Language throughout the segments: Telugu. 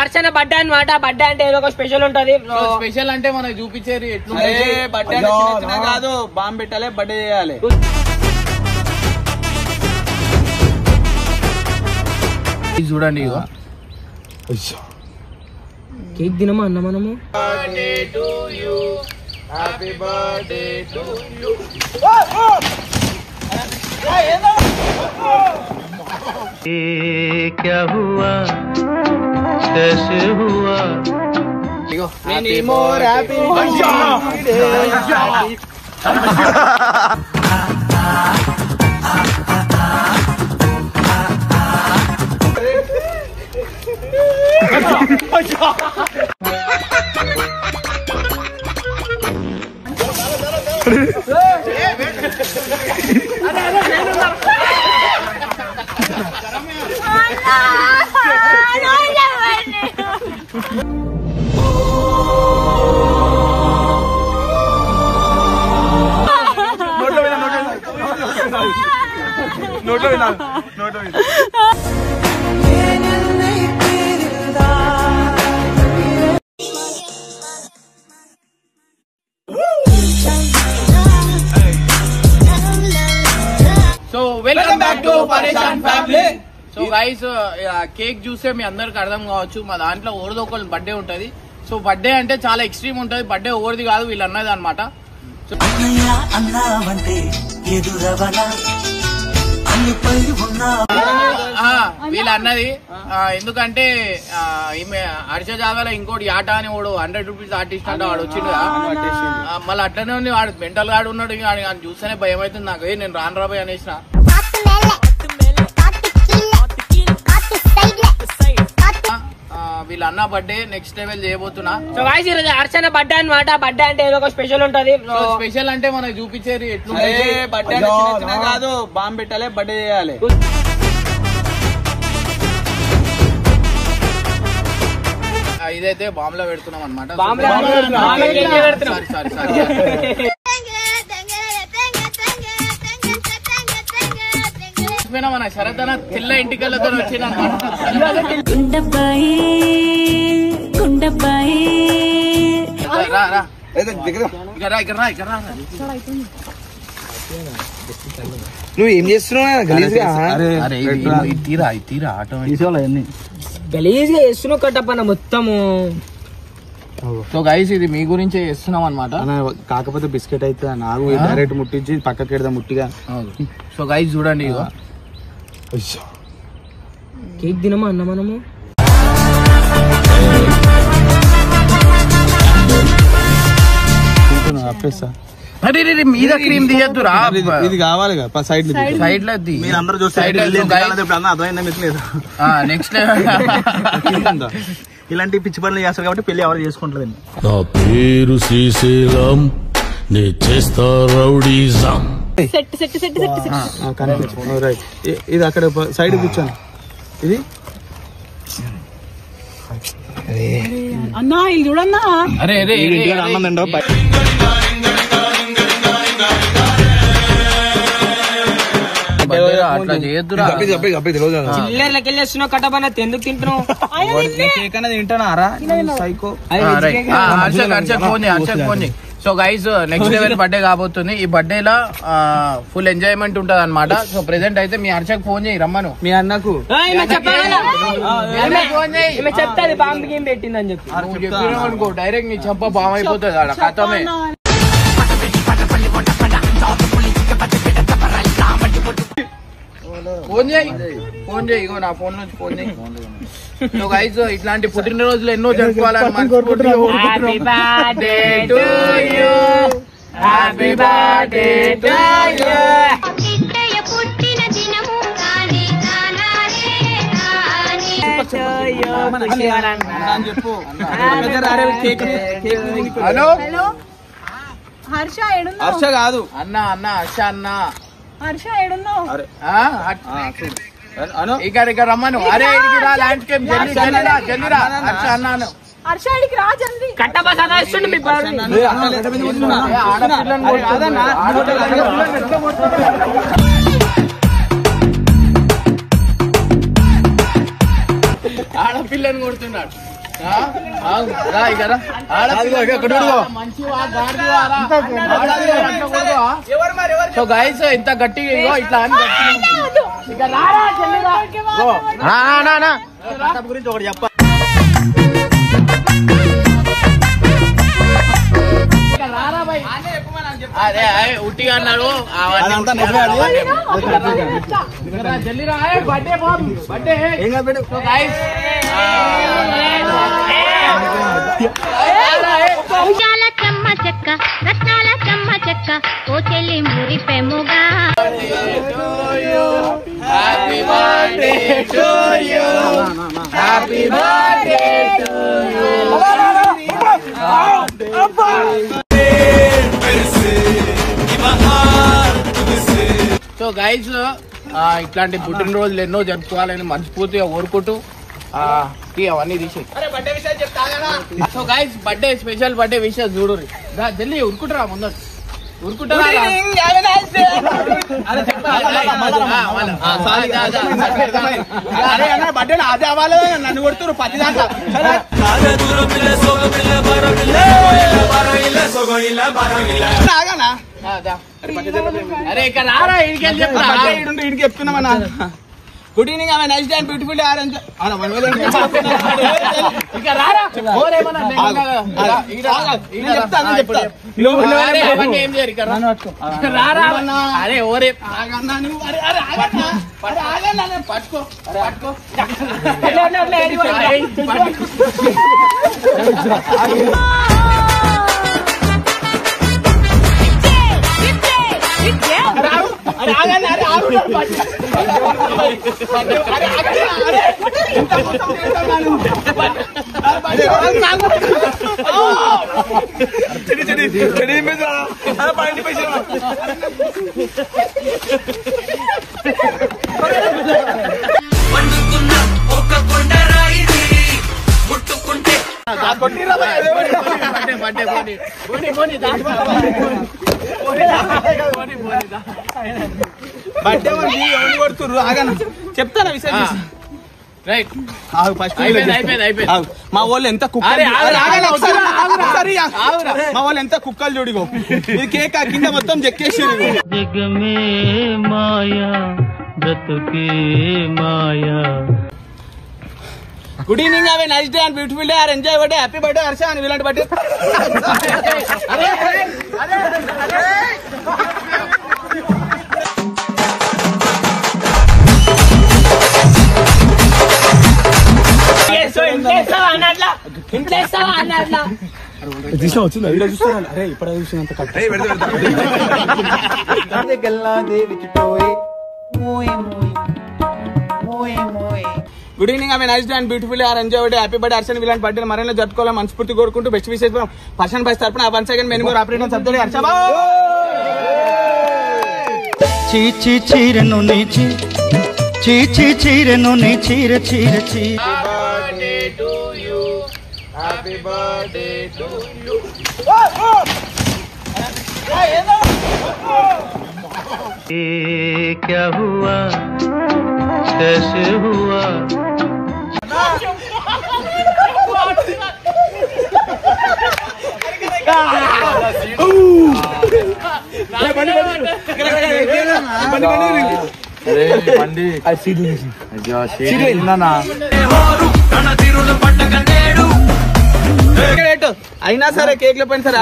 అర్చన బర్త్డే అన్నమాట. బర్త్డే అంటే ఏదో ఒక స్పెషల్ ఉంటది. స్పెషల్ అంటే మనకు చూపించేది బర్త్డే కాదు, బాంబు పెట్టాలి, బర్త్డే చేయాలి. చూడండి ఇగో కేక్ తినమా అన్న మనము. Happy birthday to you. क्या हुआ कैसे हुआ Many more happy birthday. So welcome back to పరేషాన్ ఫ్యామిలీ. సో గైస్ కేక్ చూస్తే మీ అందరికి అర్థం కావచ్చు, మా దాంట్లో ఓడిది ఒకళ్ళ బర్త్డే ఉంటది. సో బర్త్డే అంటే చాలా ఎక్స్ట్రీమ్ ఉంటది. బర్త్డే ఓడిది కాదు, వీళ్ళు అన్నది అనమాట. వీళ్ళు అన్నది ఎందుకంటే ఈమె హర్ష జాగాలో ఇంకోటి ఆట అని వాడు 100 రూపీస్ ఆర్టిస్ట్ అంటే వాడు వచ్చిండు కదా, మళ్ళీ అట్లనే ఉంది. వాడు మెంటల్ గాడు ఉన్నాడు, చూస్తేనే భయం అవుతుంది నాకు. నేను రాను రాబోయ్ అనేసిన. వీళ్ళ అన్న బర్త్డే నెక్స్ట్ లెవెల్ చేయబోతున్నా. సో గాయ్స్ ఈరోజు అర్చన బర్త్డే అన్నమాట. బర్త్డే అంటే ఏదో ఒక స్పెషల్ ఉంటది. స్పెషల్ అంటే మనకు చూపించేది బర్త్డే కాదు, బాంబు పెట్టాలి, బర్త్డే చేయాలి. ఇదైతే బాంబులో పెడుతున్నాం అనమాట. మన శరదన తెల్ల ఇంటికలతో వచ్చిన నువ్వు ఏం చేస్తున్నావు? తీరా ఆటో గలీజ్ గా చేస్తున్నావు కట్టపన్న మొత్తము. సో గైస్ ఇది మీ గురించే చేస్తున్నాం అనమాట. కాకపోతే బిస్కెట్ అయితే నాకు డైరెక్ట్ ముట్టించి పక్కకి ఎడదా ముట్టిగా. సో గైస్ చూడండి ఇగో కేక్ తినమా అన్న మనము. అరే మీద క్రీమ్ తీయద్దురా, ఇది కావాలి సైడ్ సైడ్ లో మీరందరూ చూస్తే నెక్స్ట్ ఇలాంటి పిచ్చి పనులు చేస్తారు కాబట్టి పెళ్లి ఎవరు చేసుకుంటారు. నా పేరు శ్రీశైలం, నే చేస్తా రౌడీజం. ఇది అక్కడ సైడ్ కూర్చోండి. ఇది అన్నా ఇది చూడన్నా. అరే అన్నం తింటారు. అట్లా చేయొద్దురా. చిల్లర్లకి వెళ్ళేస్తున్నావు కట్టపన్న, ఎందుకు తింటున్నావు? కేక్ అనేది తింటానారా సైకో. హర్షక్ ఫోన్ చేయి. So guys next level birthday కాబోతుంది. ఈ బర్త్డే లా ఫుల్ ఎంజాయ్మెంట్ ఉంటది అనమాట. సో ప్రెసెంట్ అయితే మీ హర్షక్ ఫోన్ చేయి, రమ్మను. మీ అన్నకు చెప్తాది బాంబు గేమ్ పెట్టిందని చెప్పి. అనుకో డైరెక్ట్ నీ చంప బామ్ అయిపోతుంది ఆడ కథమే. ఫోన్ చేయి ఇగో నా ఫోన్ నుంచి ఫోన్ చేయి. సో గైస్ ఇట్లాంటి పుట్టినరోజులు ఎన్నో జరుపుకోవాలని happy birthday to you, happy birthday to you. Hello Harsha Harsha కాదు అన్న హర్ష అన్న. హర్ష ఏడున్నావు? ఇక్కడ రమ్మను. అరే ఇడికి రా, ల్యాండ్స్కేప్ జల్దిరా హర్ష అన్నాను. హర్ష ఇడికి రా జల్దీ. కట్టపా సదాయిస్తుండు మీ బాబుని. పిల్లని కొడుతున్నాడు. సో గైస్ ఇంత గట్టిగా ఇట్లా అని గురించి ఒకటి చెప్ప. అదే ఉట్టిగా అన్నాడు. ముత్యాల చెమ్మ చెక్క రత్నాల చెమ్మ చెక్క ఓ చెల్లి మురిపెముగా happy birthday to you happy birthday to you. So guys ఇట్లాంటి పుట్టినరోజులు ఎన్నో జరుపుకోవాలని మనస్ఫూర్తిగా కోరుకుంటూ అవన్నీ తీసి. So guys birthday special birthday విషయం చూడు జల్దీ ఉరుకుంటారా ముందు ఉరుకుంటారా. అదే అవ్వాలి నన్ను కొడుతున్నారు పది దాకా. అరే ఇక్కడ రారా ఇంటికి చెప్తున్నామన్నా. గుడ్ ఈవినింగ్ ఆమె nice day and beautiful day orange. ఇక రారా ఏం చేయరు ఇక్కడ రారా. అరే ఓరే పట్టుకో పట్టుకో. చెప్తాను విషయం. రైట్ ఫస్ట్ అయిపోయింది. మా వాళ్ళు ఎంత మా వాళ్ళు ఎంత కుక్కలు చూడిగో ఇది కేక్ కింద మొత్తం చెక్కేసి. జగమే మాయా బ్రతుకే మాయా. Good evening have a nice day and beautiful day are enjoy birthday happy birthday Harsha అని ఇలాంటి బర్త్డే. వచ్చింది చూస్తాను. అరే ఇప్పుడు చూసినంత గుడ్ ఈవినింగ్ ఆమె nice day and beautiful are enjoy birthday happy birthday Harsha ఇలాంటి బర్త్డే మరైనా జరుపుకోవాలని మనస్ఫూర్తి కోరుకుంటూ బెస్ట్ విషెస్ పర్సన్ బై తరపున one second many more operator subject Harsha. చీచి చీరను నీచి చీచి చీరను నీ చీర చీర చీ. Happy birthday to you. क्या हुआ कैसे हुआ. అయినా సరే కేక్ లో పైన సరే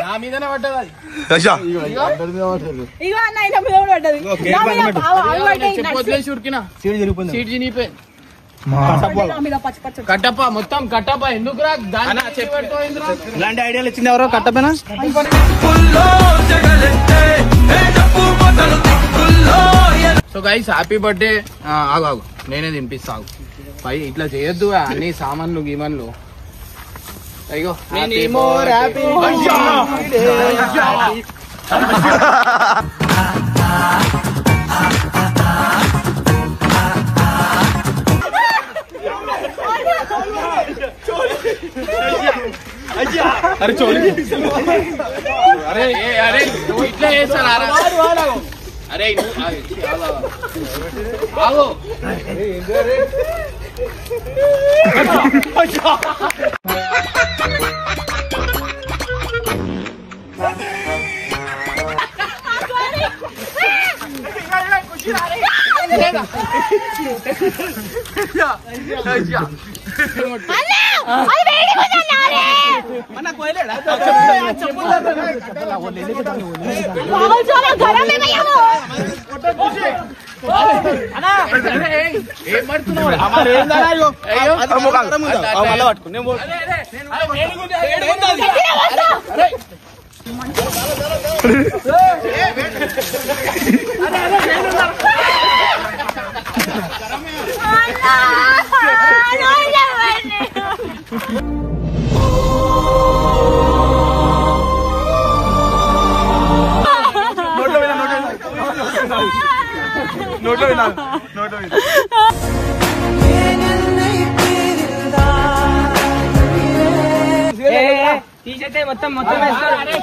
నా మీదనే పడ్డది. చెప్పొద్దులేసి ఉరికినా సీట్ చినిగిపోయింది. కట్టప్ప మొత్తం కట్టప్ప ఎందుకు రా ఇలాంటి ఐడియాలు ఇచ్చింది ఎవరో కట్టపైన. So guys happy birthday. ఆగు నేనే తినిపిస్తా. పై ఇట్లా చేయొద్దు అన్ని సామాన్లు గీమన్లు. అయ్యో అరే చూడు అరే అరే నువ్వు ఇట్లా చేస్తారా అరే ఆగు ఏం పడుతున్నావు తీసేస్తే మొత్తం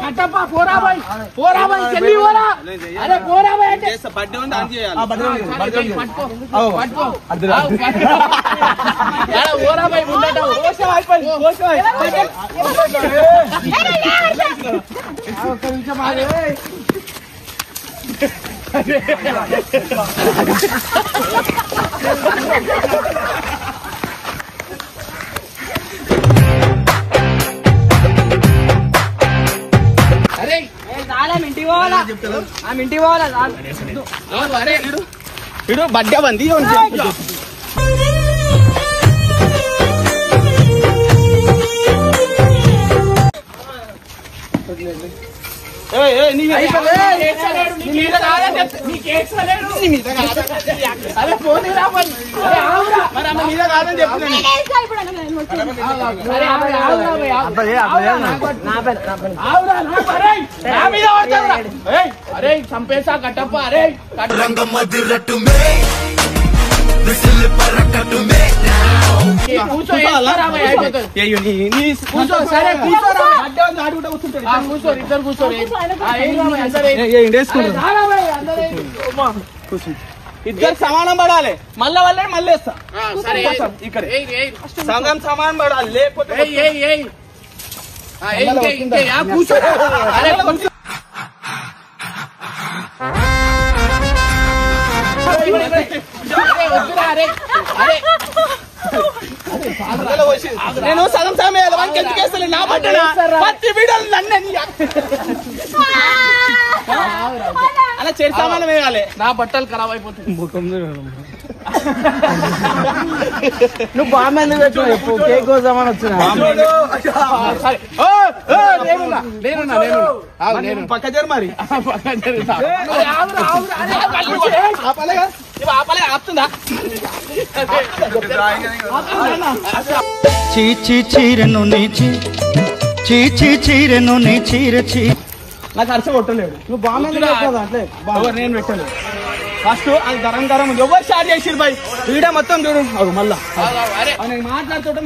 కట్టప్ప పోరా బాయ్ చెల్లి పోరా అరే పోరా బాయ్ అంటే బర్త్డే ఉంది ఆన్ చేయాలి పోరా బాయ్ ముందట అరే ఇంటికి పోవాలా ఇంటికి పోవాలా అరే ఇడు బర్త్డే బంది అరే చంపేసా కట్టప్ప అరే కూర్చో కూర్చో సరే కూర్చోరా కూర్చో ఇద్దరు కూర్చోరు ఇద్దరు సమానం పడాలి మళ్ళా వాళ్ళని మళ్ళీ వేస్తా సరే ఇక్కడ సగం సమానం పడాలి లేకపోతే కూర్చో అరే అరే నేను సగం సమయం ఎందుకు వేస్తలే నా పట్టిన పత్తి వీడియోలు నన్ను అలా చెడు సామానం వేయాలి నా బట్టలు ఖరాబ్ అయిపోతుంది నువ్వు బామ్మ ఎందుకు పెట్టు కేక్ కోసమని వచ్చినా పక్క జరు మరి ఆపుతుందా చీచి చీరను నీచి చీచి చీరను నీ చీర చీ నాకు అరస కొట్టలేడు నువ్వు బామ్మ ఎందుకు పెట్టావు అంటే ఎవరు నేను పెట్టలేదు ఫస్ట్ అది గరం గరం ఉంది ఎవరు స్టార్ట్ చేసిరు బాయ్ వీడియో మొత్తం చూడు మళ్ళా నేను మాట్లాడుతుంటే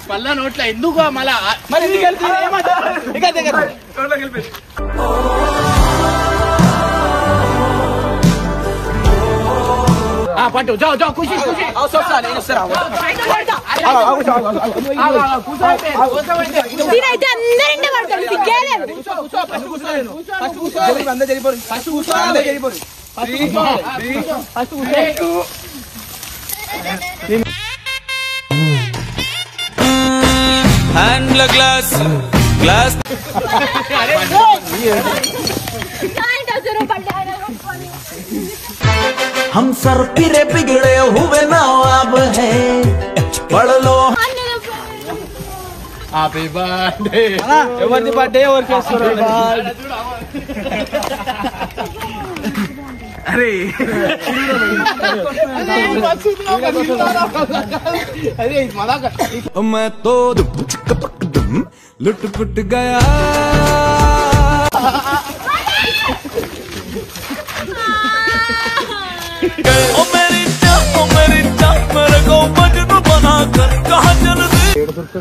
మళ్ళా నోట్ల ఎందుకు మళ్ళా మరి ఎందుకు పట్టు జాओ जाओ खुशी खुशी నేనైతే అందరింటే పడతాను సిగ్గేలేదు హ్యాండ్ల గ్లాస్ हम सर पिरे बिगड़े हुए नवाब है पढ़ लो హ్యాపీ బర్త్డే ఎవరిది బర్త్డే ఎవరికి చేస్తారు అరే అరే मैं तो लुट पुट गया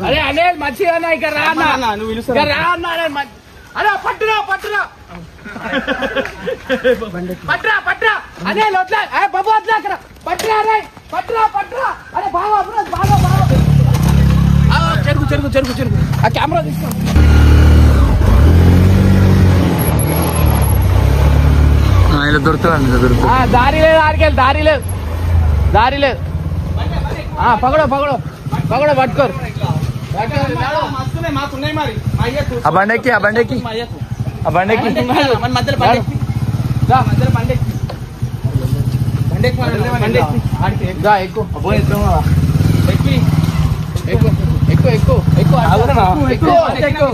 అరే అనే మంచిగా ఇక్కడ రా అన్న, నువ్వు ఇక్కడ రా అన్న, అరే పట్టురా పట్టురా పట్టురా పట్టురా అదే లోట్లా బాబు అట్లా అక్కడ పట్టురా అరే పట్టురా పట్టురా అరే బాగా బాగా బాగా చెరుకు చెరుకు చెరుకు చెరుకు ఆ కెమెరా తీసుకో. దారి లేదు ఆడికెళ్ళి దారి లేదు దారి లేదు పగడో పగడో పగడో పట్టుకోరు ఆ బండెక్కి ఆ బండెక్కి ఆ బండెక్కి మధ్యలో బండెక్కి ఎక్కువ ఎక్కువ ఎక్కువ ఎక్కువ ఎక్కువ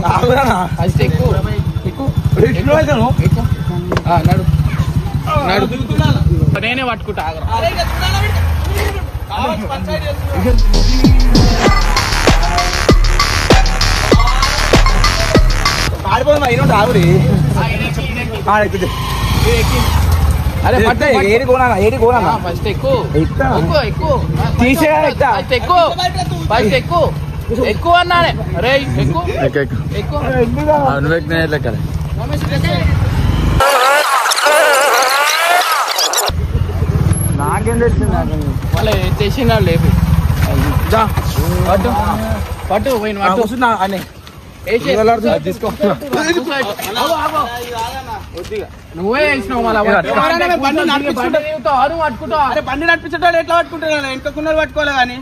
నడు నడు నేనే పట్టుకుంటా అరే పట్టు AD Kona AD Kona first ఎక్కువ ఎక్కువ ఎక్కువ తీసే ఫస్ట్ ఎక్కువ ఫస్ట్ ఎక్కువ ఎక్కువ అన్నానే అరే ఎక్కువ ఎక్కువ నాకేం తెచ్చింది మళ్ళీ తెచ్చిన లేపు పట్టు పట్టు పోయిన పట్టు అని తీసుకో నువ్వే వేసినావు మళ్ళీ పట్టుకుంటావు అరే బండి నడిపించడం ఎట్లా పట్టుకుంటున్నా ఇంకొకరు పట్టుకోలే కానీ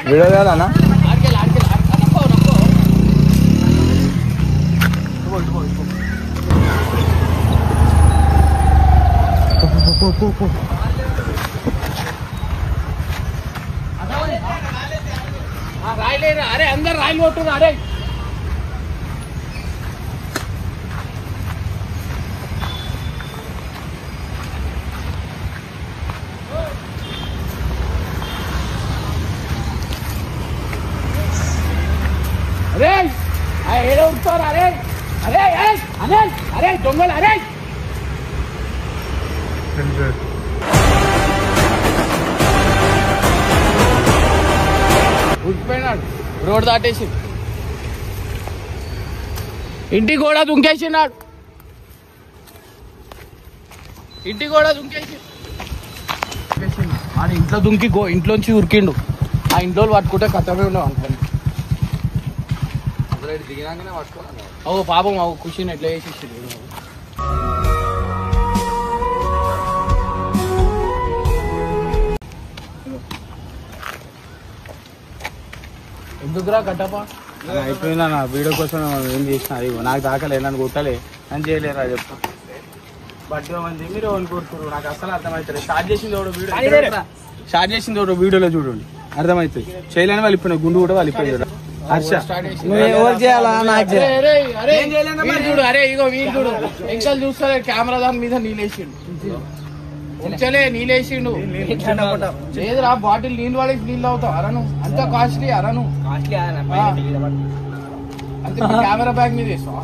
వీడియో కాదన్నా రాయలేరు అరే అందరు రాయలు కొట్టురు అరే అరే ఏదో ఉంటారు అరే అరే అరే అరే దొంగలు అరే ఉడిపోయినాడు రోడ్ దాటేసి ఇంటికి కూడా దుంకేసినాడు ఇంటికి కూడా దుంకేసి అది ఇంట్లో దుంకి ఇంట్లోంచి ఉరికిండు ఆ ఇంట్లో పట్టుకుంటే కథమే ఉండవు అనుకోండి దిగినాకనే పట్టుకోవాలి ఓ పాపం ఖుషిని ఎట్లా చేసి ఎందుకురా కట్టపా అయిపోయిందా నా వీడియో కోసం ఏం చేసిన అది నాకు దాకలే నన్ను కొట్టలే అని చేయలేరా చెప్తా బర్త్డే మంది మీరు అనుకుంటున్నారు నాకు అసలు అర్థమవుతుంది స్టార్ట్ చేసింది ఒకటి వీడియోలో చూడండి అర్థమవుతుంది చేయలేని వాళ్ళు ఇప్పుడు గుండు కూడా వాళ్ళు ఇప్పుడు హర్ష చూడు అరే ఇగో వీళ్ళు చూడు ఇంకా చూస్తారే కెమెరా దాని మీద నీళ్ళేసిండు ఉంచలే నీళ్ళేసిండు లేదురా బాటిల్ నీళ్ళు వాడేసి నీళ్ళు అవుతావు అరను అంత కాస్ట్లీ అరను అంతే కెమెరా బ్యాగ్ మీద వేస్తావా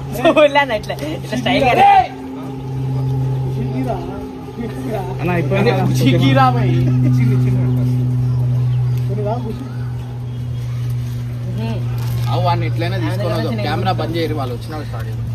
చిక్కిరా భయ్ వాడిని ఎట్లయినా తీసుకొని కెమెరా బంద్ చేయరు వాళ్ళు వచ్చిన స్టార్ట్